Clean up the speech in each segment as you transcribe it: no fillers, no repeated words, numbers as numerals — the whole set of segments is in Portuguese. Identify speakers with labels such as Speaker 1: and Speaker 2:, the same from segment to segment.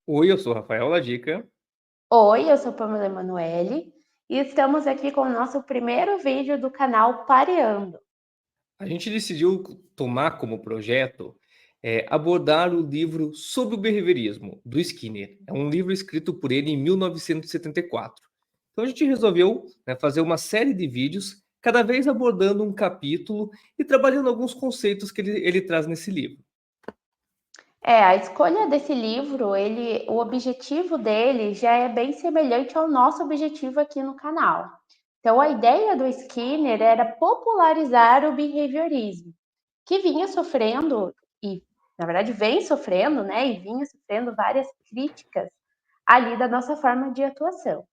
Speaker 1: Oi, eu sou Rafael Ladica.
Speaker 2: Oi, eu sou Pamela Emanuele e estamos aqui com o nosso primeiro vídeo do canal Pareando.
Speaker 1: A gente decidiu tomar como projeto abordar o livro Sobre o Behaviorismo, do Skinner. É um livro escrito por ele em 1974. Então a gente resolveu, fazer uma série de vídeos, cada vez abordando um capítulo e trabalhando alguns conceitos que ele traz nesse livro.
Speaker 2: A escolha desse livro, o objetivo dele já é bem semelhante ao nosso objetivo aqui no canal. Então, a ideia do Skinner era popularizar o behaviorismo, que vinha sofrendo e, na verdade, vem sofrendo, né? E vinha sofrendo várias críticas ali da nossa forma de atuação.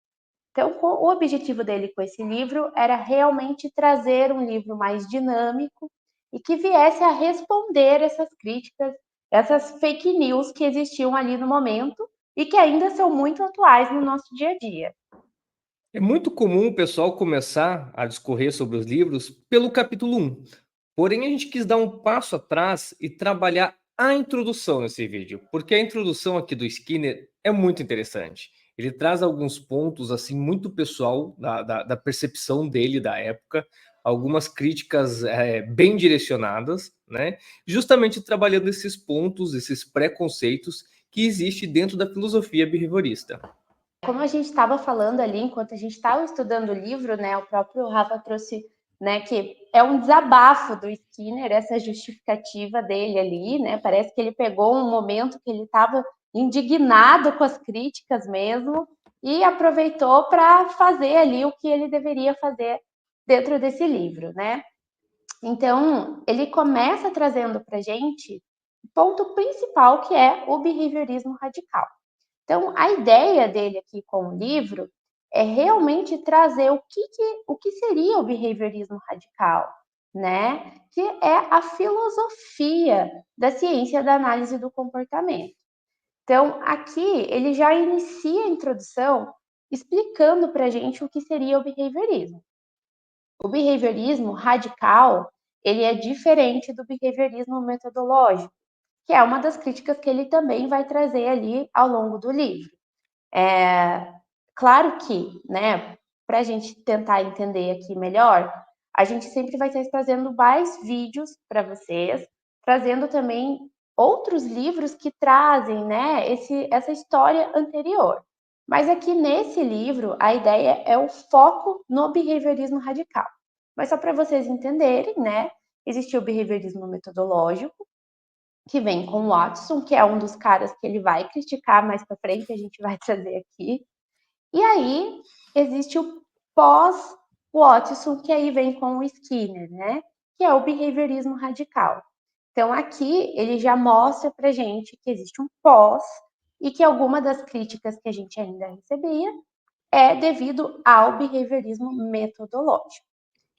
Speaker 2: Então, o objetivo dele com esse livro era realmente trazer um livro mais dinâmico e que viesse a responder essas críticas, essas fake news que existiam ali no momento e que ainda são muito atuais no nosso dia a dia.
Speaker 1: É muito comum o pessoal começar a discorrer sobre os livros pelo capítulo 1. Porém, a gente quis dar um passo atrás e trabalhar a introdução nesse vídeo, porque a introdução aqui do Skinner é muito interessante. Ele traz alguns pontos assim muito pessoal da percepção dele da época, algumas críticas bem direcionadas, né? Justamente trabalhando esses pontos, esses preconceitos que existe dentro da filosofia behaviorista.
Speaker 2: Como a gente estava falando ali, enquanto a gente estava estudando o livro, né, o próprio Rafa trouxe, né, que é um desabafo do Skinner, essa justificativa dele ali, né, parece que ele pegou um momento que ele estava indignado com as críticas mesmo e aproveitou para fazer ali o que ele deveria fazer dentro desse livro, né? Então, ele começa trazendo para a gente o ponto principal que é o behaviorismo radical. Então, a ideia dele aqui com o livro é realmente trazer o que seria o behaviorismo radical, né? Que é a filosofia da ciência da análise do comportamento. Então, aqui ele já inicia a introdução explicando para a gente o que seria o behaviorismo. O behaviorismo radical, ele é diferente do behaviorismo metodológico, que é uma das críticas que ele também vai trazer ali ao longo do livro. Claro que, né, para a gente tentar entender aqui melhor, a gente sempre vai estar trazendo mais vídeos para vocês, trazendo também outros livros que trazem, né, essa história anterior. Mas aqui nesse livro, a ideia é o foco no behaviorismo radical. Mas só para vocês entenderem, né, existe o behaviorismo metodológico, que vem com o Watson, que é um dos caras que ele vai criticar mais para frente, a gente vai trazer aqui. E aí existe o pós-Watson, que aí vem com o Skinner, né? Que é o behaviorismo radical. Então aqui ele já mostra para gente que existe um pós e que alguma das críticas que a gente ainda recebia é devido ao behaviorismo metodológico.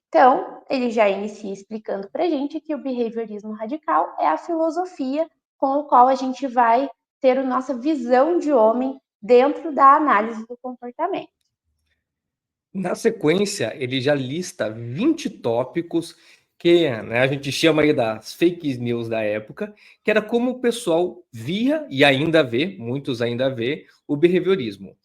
Speaker 2: Então, ele já inicia explicando para a gente que o behaviorismo radical é a filosofia com a qual a gente vai ter a nossa visão de homem dentro da análise do comportamento.
Speaker 1: Na sequência, ele já lista 20 tópicos que, né, a gente chama aí das fake news da época, que era como o pessoal via e ainda vê, muitos ainda vê, o behaviorismo.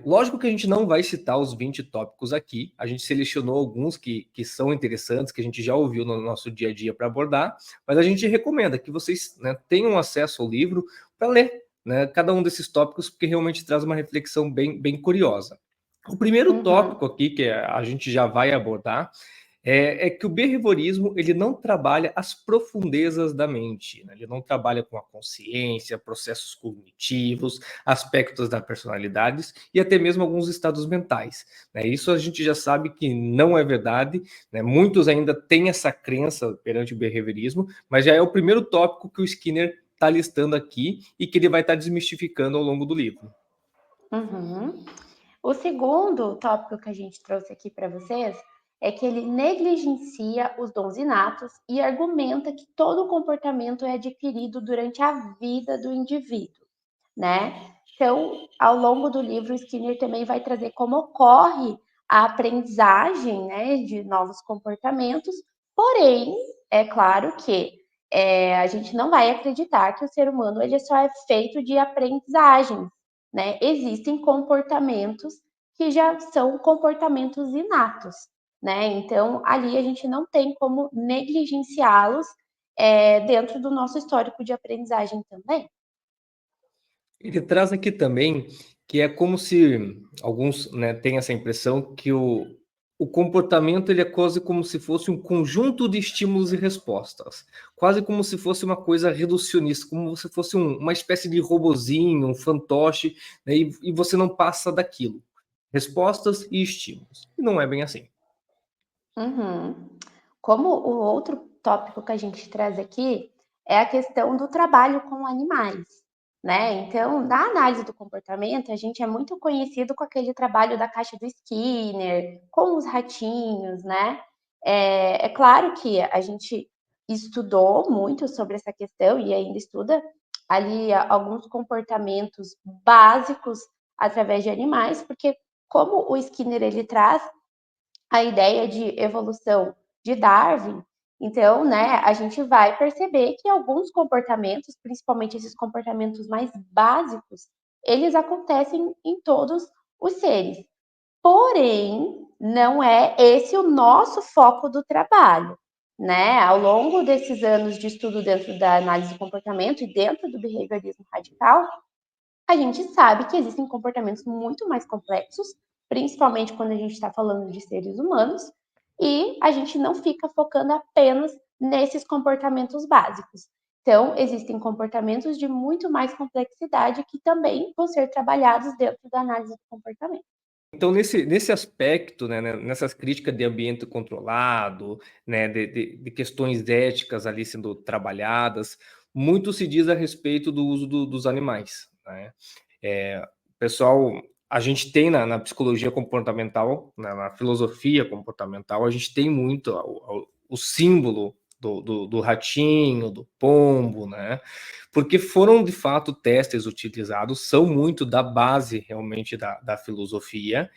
Speaker 1: Lógico que a gente não vai citar os 20 tópicos aqui, a gente selecionou alguns que são interessantes, que a gente já ouviu no nosso dia a dia para abordar, mas a gente recomenda que vocês, né, tenham acesso ao livro para ler, né, cada um desses tópicos, porque realmente traz uma reflexão bem curiosa. O primeiro
Speaker 2: Uhum.
Speaker 1: tópico aqui que a gente já vai abordar é que o behaviorismo ele não trabalha as profundezas da mente, né? Ele não trabalha com a consciência, processos cognitivos, aspectos da personalidade e até mesmo alguns estados mentais, né? Isso a gente já sabe que não é verdade, né? Muitos ainda têm essa crença perante o behaviorismo, mas já é o primeiro tópico que o Skinner está listando aqui e que ele vai estar desmistificando ao longo do livro.
Speaker 2: Uhum. O segundo tópico que a gente trouxe aqui para vocês é que ele negligencia os dons inatos e argumenta que todo comportamento é adquirido durante a vida do indivíduo, né? Então, ao longo do livro, o Skinner também vai trazer como ocorre a aprendizagem, né, de novos comportamentos, porém, é claro que a gente não vai acreditar que o ser humano ele só é feito de aprendizagens, né? Existem comportamentos que já são comportamentos inatos, né? Então, ali a gente não tem como negligenciá-los dentro do nosso histórico de aprendizagem também.
Speaker 1: Ele traz aqui também que é como se alguns, né, têm essa impressão que o comportamento ele é quase como se fosse um conjunto de estímulos e respostas, quase como se fosse uma coisa reducionista, como se fosse uma espécie de robozinho, um fantoche, né, e você não passa daquilo. Respostas e estímulos. E não é bem assim.
Speaker 2: Uhum. Como o outro tópico que a gente traz aqui é a questão do trabalho com animais, né? Então, na análise do comportamento, a gente é muito conhecido com aquele trabalho da caixa do Skinner, com os ratinhos, né? É claro que a gente estudou muito sobre essa questão e ainda estuda ali alguns comportamentos básicos através de animais, porque como o Skinner ele traz a ideia de evolução de Darwin, então, né, a gente vai perceber que alguns comportamentos, principalmente esses comportamentos mais básicos, eles acontecem em todos os seres. Porém, não é esse o nosso foco do trabalho, né? Ao longo desses anos de estudo dentro da análise do comportamento e dentro do behaviorismo radical, a gente sabe que existem comportamentos muito mais complexos, principalmente quando a gente está falando de seres humanos, e a gente não fica focando apenas nesses comportamentos básicos. Então, existem comportamentos de muito mais complexidade que também vão ser trabalhados dentro da análise do comportamento.
Speaker 1: Então, nesse aspecto, né, nessas críticas de ambiente controlado, né, de questões éticas ali sendo trabalhadas, muito se diz a respeito do uso dos animais, né? Pessoal, a gente tem na psicologia comportamental, na filosofia comportamental, a gente tem muito o símbolo do ratinho, do pombo, né? Porque foram de fato testes utilizados, são muito da base realmente da filosofia,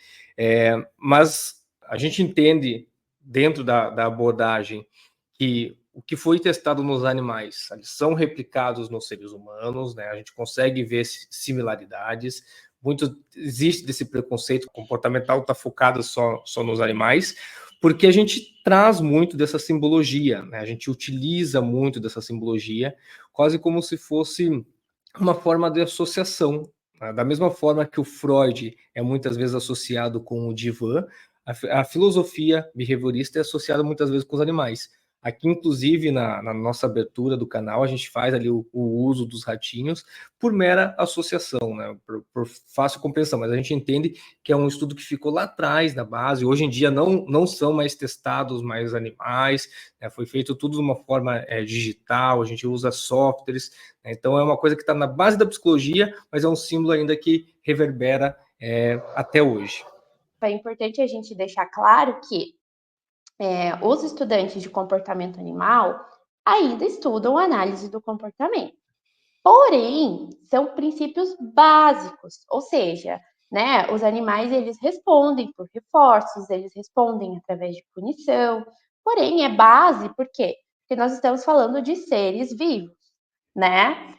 Speaker 1: mas a gente entende dentro da abordagem que o que foi testado nos animais, eles são replicados nos seres humanos, né? A gente consegue ver similaridades. Muito existe desse preconceito comportamental, está focado só nos animais, porque a gente traz muito dessa simbologia, né? A gente utiliza muito dessa simbologia, quase como se fosse uma forma de associação. Né? Da mesma forma que o Freud é muitas vezes associado com o divã, a filosofia behaviorista é associada muitas vezes com os animais. Aqui, inclusive, na nossa abertura do canal, a gente faz ali o uso dos ratinhos por mera associação, né? Por fácil compreensão, mas a gente entende que é um estudo que ficou lá atrás, na base. Hoje em dia não são mais testados mais animais, né? Foi feito tudo de uma forma digital, a gente usa softwares, né? Então é uma coisa que está na base da psicologia, mas é um símbolo ainda que reverbera até hoje.
Speaker 2: É importante a gente deixar claro que os estudantes de comportamento animal ainda estudam análise do comportamento. Porém, são princípios básicos, ou seja, né, os animais eles respondem por reforços, eles respondem através de punição. Porém, é base, por quê? Porque nós estamos falando de seres vivos, né?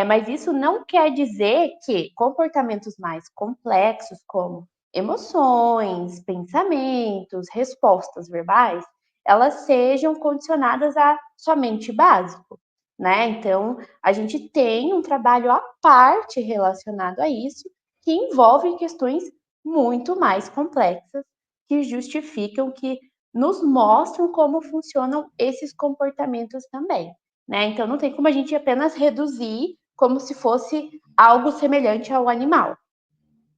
Speaker 2: Mas isso não quer dizer que comportamentos mais complexos, como emoções, pensamentos, respostas verbais, elas sejam condicionadas a somente básico, né? Então, a gente tem um trabalho à parte relacionado a isso, que envolve questões muito mais complexas, que justificam, que nos mostram como funcionam esses comportamentos também. Né? Então, não tem como a gente apenas reduzir como se fosse algo semelhante ao animal.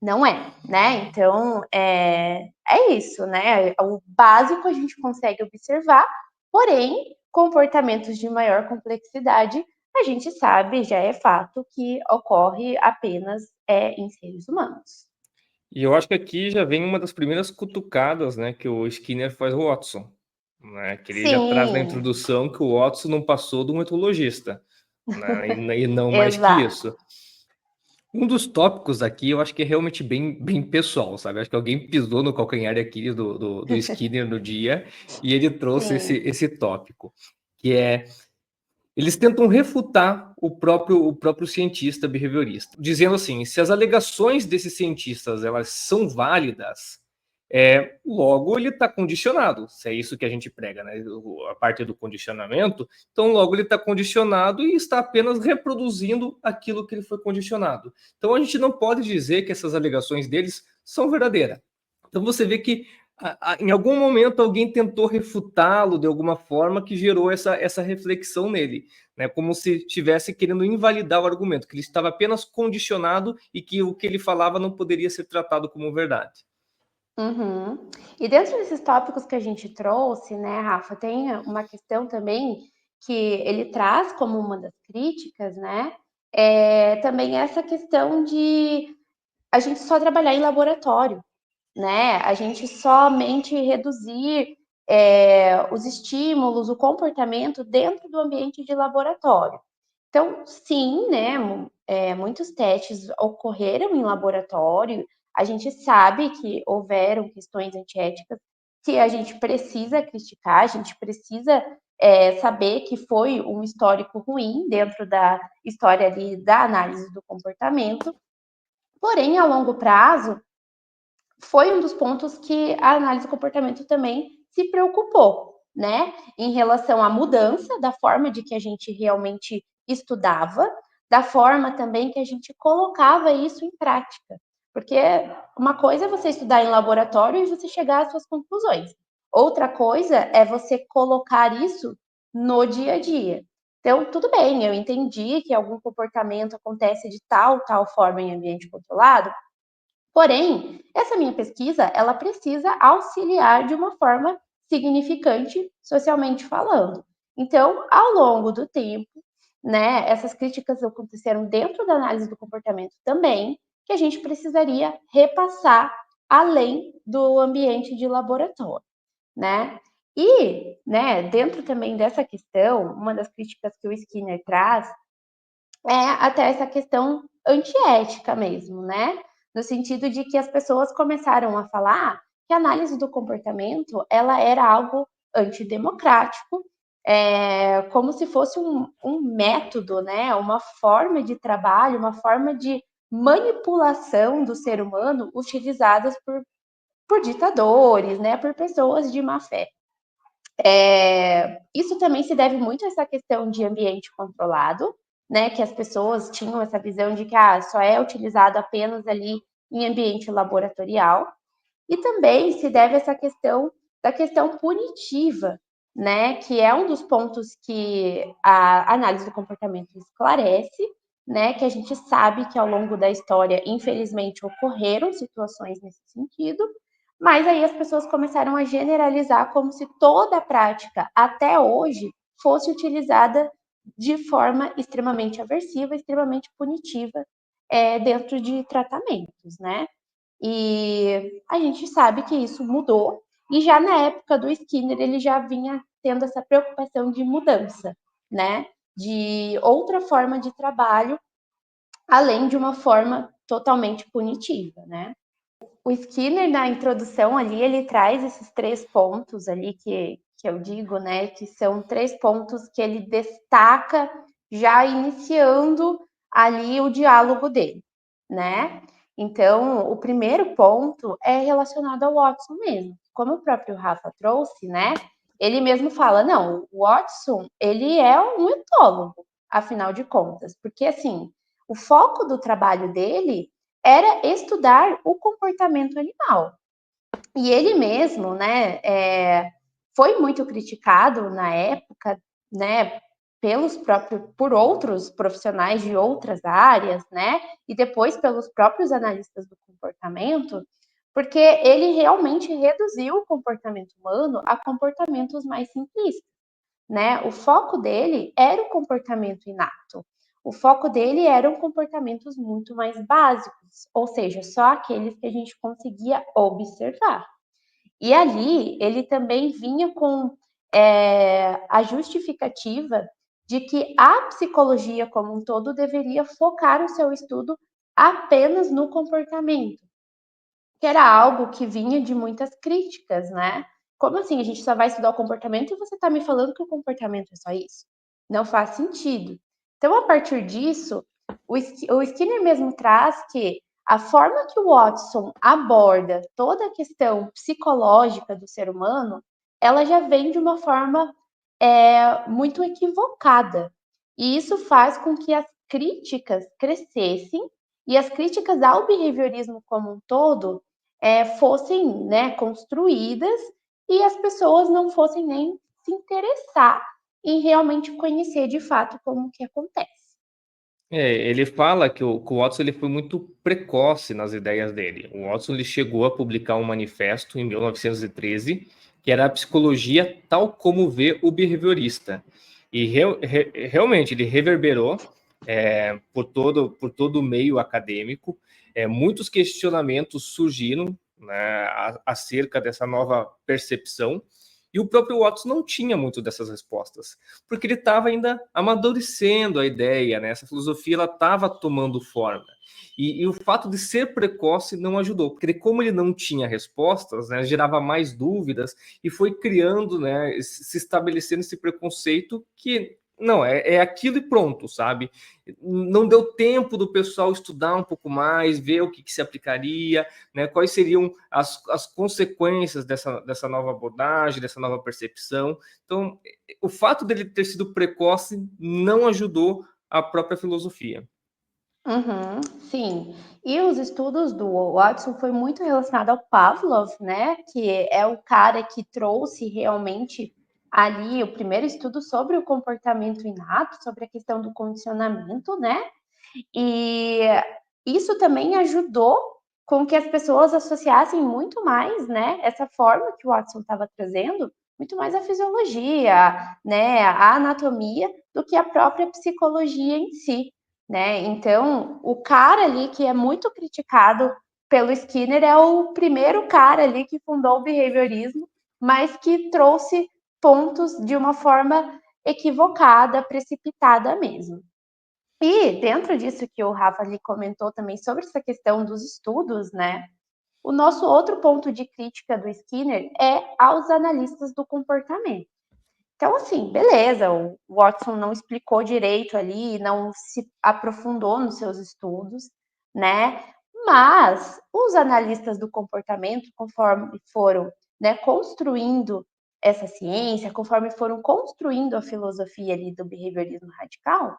Speaker 2: Não é, né? Então, é isso, né? O básico a gente consegue observar, porém, comportamentos de maior complexidade, a gente sabe, já é fato, que ocorre apenas em seres humanos.
Speaker 1: E eu acho que aqui já vem uma das primeiras cutucadas, né, que o Skinner faz ao Watson, né, que ele já traz na
Speaker 2: Sim,
Speaker 1: introdução que o Watson não passou de um etologista, né, e não mais que
Speaker 2: exato.
Speaker 1: isso. Um dos tópicos aqui eu acho que é realmente bem pessoal, sabe? Acho que alguém pisou no calcanhar aqui do Skinner no dia e ele trouxe
Speaker 2: Sim.
Speaker 1: esse tópico, que é Eles tentam refutar o próprio cientista behaviorista, dizendo assim: se as alegações desses cientistas elas são válidas, logo ele está condicionado. Se é isso que a gente prega, né? A parte do condicionamento, então logo ele está condicionado e está apenas reproduzindo aquilo que ele foi condicionado. Então a gente não pode dizer que essas alegações deles são verdadeiras. Então você vê que em algum momento alguém tentou refutá-lo de alguma forma que gerou essa reflexão nele, né? Como se estivesse querendo invalidar o argumento, que ele estava apenas condicionado e que o que ele falava não poderia ser tratado como verdade.
Speaker 2: Uhum. E dentro desses tópicos que a gente trouxe, né, Rafa, tem uma questão também que ele traz como uma das críticas, né, também essa questão de a gente só trabalhar em laboratório, né, a gente somente reduzir os estímulos, o comportamento dentro do ambiente de laboratório. Então, sim, né, muitos testes ocorreram em laboratório, a gente sabe que houveram questões antiéticas que a gente precisa criticar, a gente precisa saber que foi um histórico ruim dentro da história ali da análise do comportamento, porém, a longo prazo, foi um dos pontos que a análise do comportamento também se preocupou, né? Em relação à mudança da forma de que a gente realmente estudava, da forma também que a gente colocava isso em prática. Porque uma coisa é você estudar em laboratório e você chegar às suas conclusões. Outra coisa é você colocar isso no dia a dia. Então, tudo bem, eu entendi que algum comportamento acontece de tal forma em ambiente controlado, porém, essa minha pesquisa, ela precisa auxiliar de uma forma significante, socialmente falando. Então, ao longo do tempo, né, essas críticas aconteceram dentro da análise do comportamento também, que a gente precisaria repassar além do ambiente de laboratório, né? E, né, dentro também dessa questão, uma das críticas que o Skinner traz é até essa questão antiética mesmo, né? No sentido de que as pessoas começaram a falar que a análise do comportamento ela era algo antidemocrático, como se fosse um método, né? Uma forma de trabalho, uma forma de manipulação do ser humano utilizadas por ditadores, né? Por pessoas de má fé. Isso também se deve muito a essa questão de ambiente controlado, né? Que as pessoas tinham essa visão de que só é utilizado apenas ali em ambiente laboratorial. E também se deve a essa questão da questão punitiva, né? Que é um dos pontos que a análise do comportamento esclarece, né? Que a gente sabe que ao longo da história, infelizmente, ocorreram situações nesse sentido, mas aí as pessoas começaram a generalizar como se toda a prática até hoje fosse utilizada de forma extremamente aversiva, extremamente punitiva dentro de tratamentos, né? E a gente sabe que isso mudou, e já na época do Skinner ele já vinha tendo essa preocupação de mudança, né? De outra forma de trabalho, além de uma forma totalmente punitiva, né? O Skinner, na introdução ali, ele traz esses 3 pontos ali que eu digo, né? Que são 3 pontos que ele destaca já iniciando ali o diálogo dele, né? Então, o primeiro ponto é relacionado ao Watson mesmo. Como o próprio Rafa trouxe, né? Ele mesmo fala, não, o Watson, ele é um etólogo, afinal de contas, porque assim, o foco do trabalho dele era estudar o comportamento animal. E ele mesmo, né, foi muito criticado na época, né, por outros profissionais de outras áreas, né, e depois pelos próprios analistas do comportamento, porque ele realmente reduziu o comportamento humano a comportamentos mais simplistas, né? O foco dele era o comportamento inato. O foco dele eram comportamentos muito mais básicos, ou seja, só aqueles que a gente conseguia observar. E ali ele também vinha com a justificativa de que a psicologia como um todo deveria focar o seu estudo apenas no comportamento, que era algo que vinha de muitas críticas, né? Como assim? A gente só vai estudar o comportamento e você está me falando que o comportamento é só isso? não faz sentido. Então, a partir disso, o Skinner mesmo traz que a forma que o Watson aborda toda a questão psicológica do ser humano, ela já vem de uma forma muito equivocada. E isso faz com que as críticas crescessem e as críticas ao behaviorismo como um todo fossem, né, construídas e as pessoas não fossem nem se interessar em realmente conhecer de fato como que acontece.
Speaker 1: Ele fala que o Watson ele foi muito precoce nas ideias dele. O Watson ele chegou a publicar um manifesto em 1913, que era a psicologia tal como vê o behaviorista. E realmente ele reverberou por todo o meio acadêmico. Muitos questionamentos surgiram, né, acerca dessa nova percepção. E o próprio Watson não tinha muito dessas respostas, porque ele estava ainda amadurecendo a ideia, né? Essa filosofia ela estava tomando forma. E o fato de ser precoce não ajudou, porque como ele não tinha respostas, né, gerava mais dúvidas e foi criando, né, se estabelecendo esse preconceito que não, é aquilo e pronto, sabe? Não deu tempo do pessoal estudar um pouco mais, ver o que se aplicaria, né? Quais seriam as consequências dessa nova abordagem, dessa nova percepção. Então, o fato dele ter sido precoce não ajudou a própria filosofia.
Speaker 2: Uhum, sim. E os estudos do Watson foi muito relacionado ao Pavlov, né? Que é o cara que trouxe realmente ali o primeiro estudo sobre o comportamento inato, sobre a questão do condicionamento, né? E isso também ajudou com que as pessoas associassem muito mais, né? Essa forma que o Watson estava trazendo, muito mais a fisiologia, né? A anatomia, do que a própria psicologia em si, né? Então, o cara ali que é muito criticado pelo Skinner é o primeiro cara ali que fundou o behaviorismo, mas que trouxe pontos de uma forma equivocada, precipitada mesmo. E dentro disso que o Rafa ali comentou também sobre essa questão dos estudos, né? O nosso outro ponto de crítica do Skinner é aos analistas do comportamento. Então, assim, beleza, o Watson não explicou direito ali, não se aprofundou nos seus estudos, né? Mas os analistas do comportamento, conforme foram, né, construindo essa ciência, conforme foram construindo a filosofia ali do behaviorismo radical,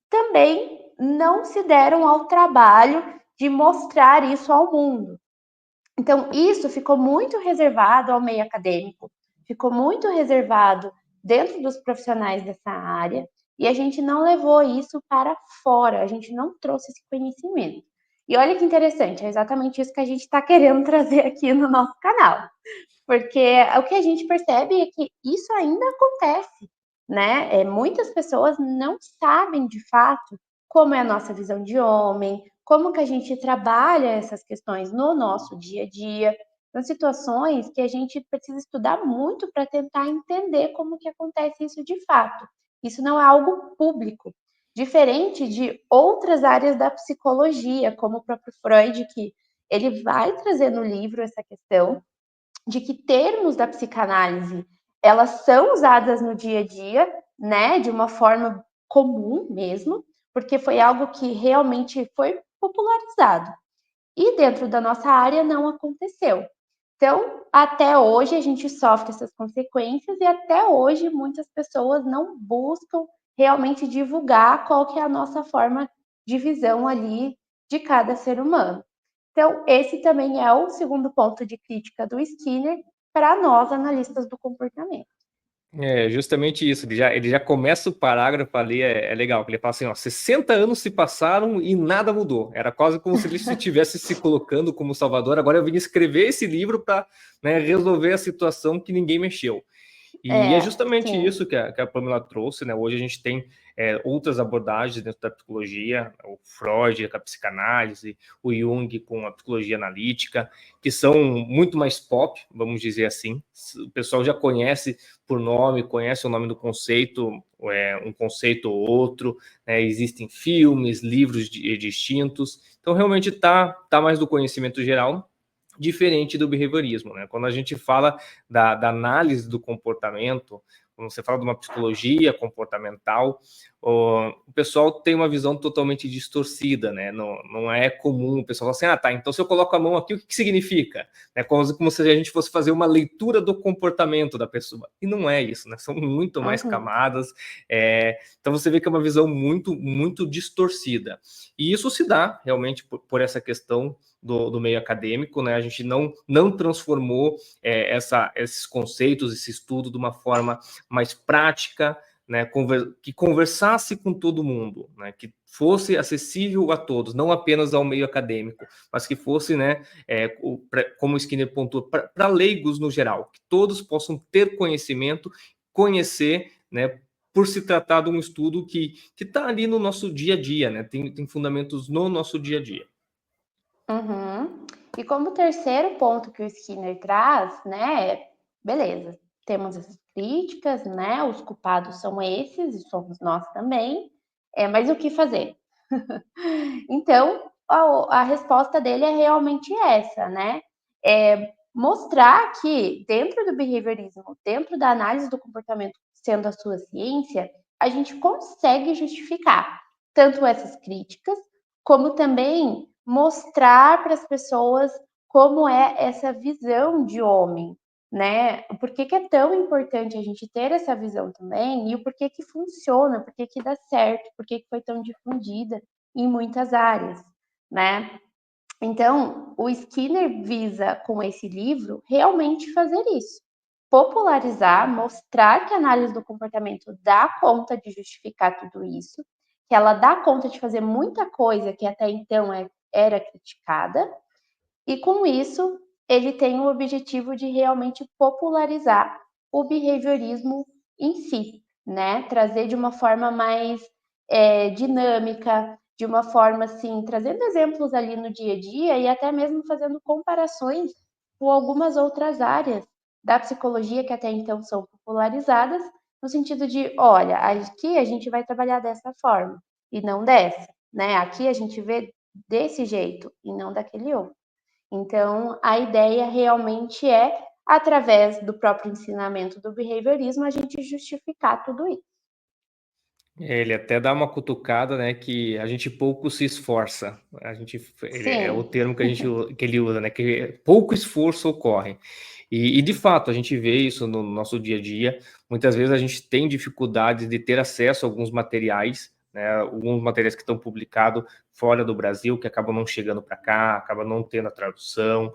Speaker 2: também não se deram ao trabalho de mostrar isso ao mundo. Então, isso ficou muito reservado ao meio acadêmico, ficou muito reservado dentro dos profissionais dessa área, e a gente não levou isso para fora, a gente não trouxe esse conhecimento. E olha que interessante, é exatamente isso que a gente está querendo trazer aqui no nosso canal. Porque o que a gente percebe é que isso ainda acontece, né? Muitas pessoas não sabem de fato como é a nossa visão de homem, como que a gente trabalha essas questões no nosso dia a dia. São situações que a gente precisa estudar muito para tentar entender como que acontece isso de fato. Isso não é algo público, diferente de outras áreas da psicologia, como o próprio Freud, que ele vai trazer no livro essa questão de que termos da psicanálise elas são usadas no dia a dia, né, de uma forma comum mesmo, porque foi algo que realmente foi popularizado. E dentro da nossa área não aconteceu. Então, até hoje a gente sofre essas consequências e até hoje muitas pessoas não buscam realmente divulgar qual que é a nossa forma de visão ali de cada ser humano. Então, esse também é o segundo ponto de crítica do Skinner para nós, analistas do comportamento.
Speaker 1: É justamente isso, ele já começa o parágrafo ali, é legal, que ele fala assim, ó, 60 anos se passaram e nada mudou, era quase como se ele estivesse se colocando como salvador, agora eu vim escrever esse livro para, né, resolver a situação que ninguém mexeu. E é justamente
Speaker 2: Sim.
Speaker 1: isso que a Pamela trouxe, né? Hoje a gente tem outras abordagens dentro da psicologia, o Freud com a psicanálise, o Jung com a psicologia analítica, que são muito mais pop, vamos dizer assim. O pessoal já conhece por nome, conhece o nome do conceito, um conceito ou outro, né? Existem filmes, livros distintos, então realmente tá mais do conhecimento geral, diferente do behaviorismo, né? Quando a gente fala da análise do comportamento, Quando você fala de uma psicologia comportamental, o pessoal tem uma visão totalmente distorcida, né? Não é comum o pessoal falar assim, tá, então se eu coloco a mão aqui, o que significa? É como se a gente fosse fazer uma leitura do comportamento da pessoa. E não é isso, né? São muito mais camadas. Então você vê que é uma visão muito, muito distorcida. E isso se dá realmente por essa questão do meio acadêmico, né? A gente não transformou esses conceitos, esse estudo de uma forma mais prática, né, que conversasse com todo mundo, né, que fosse acessível a todos, não apenas ao meio acadêmico, mas que fosse, né, como o Skinner pontuou, para leigos no geral, que todos possam ter conhecimento, conhecer, né, por se tratar de um estudo que está ali no nosso dia a dia, né, tem fundamentos no nosso dia a dia.
Speaker 2: E como terceiro ponto que o Skinner traz, né, beleza, temos essas críticas, né, os culpados são esses e somos nós também, mas o que fazer? Então, a resposta dele é realmente essa, né, mostrar que dentro do behaviorismo, dentro da análise do comportamento sendo a sua ciência, a gente consegue justificar tanto essas críticas, como também mostrar para as pessoas como é essa visão de homem, né? Por que é tão importante a gente ter essa visão também e o porquê que funciona, por que dá certo, por que foi tão difundida em muitas áreas, né? Então, o Skinner visa, com esse livro, realmente fazer isso. Popularizar, mostrar que a análise do comportamento dá conta de justificar tudo isso, que ela dá conta de fazer muita coisa que até então era criticada, e com isso ele tem o objetivo de realmente popularizar o behaviorismo em si, né? Trazer de uma forma mais dinâmica, de uma forma assim, trazendo exemplos ali no dia a dia e até mesmo fazendo comparações com algumas outras áreas da psicologia que até então são popularizadas, no sentido de, olha, aqui a gente vai trabalhar dessa forma e não dessa, né? Aqui a gente vê desse jeito e não daquele outro. Então, a ideia realmente é, através do próprio ensinamento do behaviorismo, a gente justificar tudo isso.
Speaker 1: Ele até dá uma cutucada, né, que a gente pouco se esforça. É o termo que ele usa, né, que pouco esforço ocorre. E de fato, a gente vê isso no nosso dia a dia. Muitas vezes a gente tem dificuldades de ter acesso a alguns materiais, né, alguns materiais que estão publicados fora do Brasil, que acabam não chegando para cá, acabam não tendo a tradução.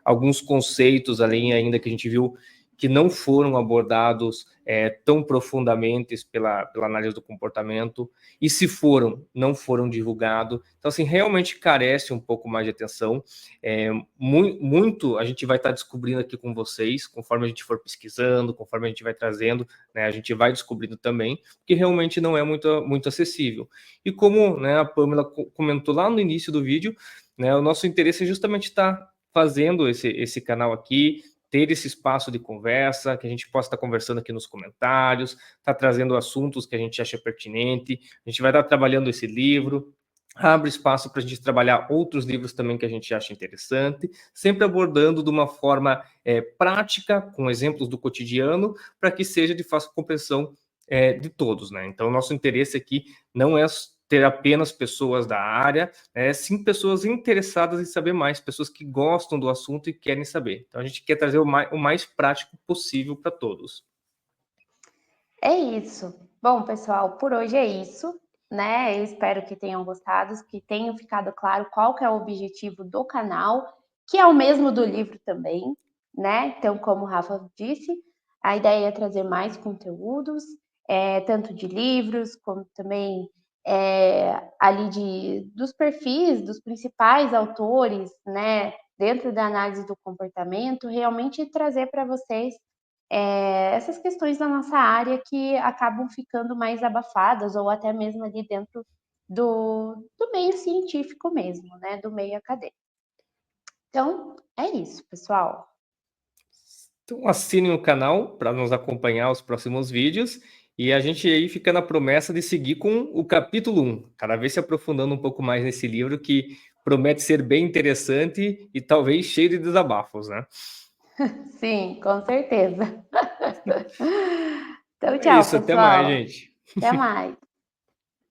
Speaker 1: Alguns conceitos ali ainda que a gente viu que não foram abordados tão profundamente pela análise do comportamento, e se foram, não foram divulgados. Então, assim, realmente carece um pouco mais de atenção. Muito a gente vai estar descobrindo aqui com vocês, conforme a gente for pesquisando, conforme a gente vai trazendo, né, a gente vai descobrindo também, que realmente não é muito acessível. E como, né, a Pamela comentou lá no início do vídeo, né, o nosso interesse é justamente estar fazendo esse canal aqui, ter esse espaço de conversa, que a gente possa estar conversando aqui nos comentários, estar trazendo assuntos que a gente acha pertinente. A gente vai estar trabalhando esse livro, abre espaço para a gente trabalhar outros livros também que a gente acha interessante, sempre abordando de uma forma prática, com exemplos do cotidiano, para que seja de fácil compreensão de todos, né? Então, nosso interesse aqui não é ter apenas pessoas da área, sim pessoas interessadas em saber mais, pessoas que gostam do assunto e querem saber. Então, a gente quer trazer o mais prático possível para todos.
Speaker 2: É isso. Bom, pessoal, por hoje é isso, né? Eu espero que tenham gostado, que tenham ficado claro qual que é o objetivo do canal, que é o mesmo do livro também, né? Então, como o Rafa disse, a ideia é trazer mais conteúdos, tanto de livros, como também ali dos perfis dos principais autores, né? Dentro da análise do comportamento, realmente trazer para vocês essas questões da nossa área que acabam ficando mais abafadas ou até mesmo ali dentro do meio científico mesmo, né? Do meio acadêmico. Então, é isso, pessoal.
Speaker 1: Então, assinem o canal para nos acompanhar os próximos vídeos e a gente aí fica na promessa de seguir com o capítulo 1, cada vez se aprofundando um pouco mais nesse livro que promete ser bem interessante e talvez cheio de desabafos, né?
Speaker 2: Sim, com certeza. Então,
Speaker 1: É
Speaker 2: tchau,
Speaker 1: isso, até mais,
Speaker 2: pessoal.
Speaker 1: gente.
Speaker 2: Até mais.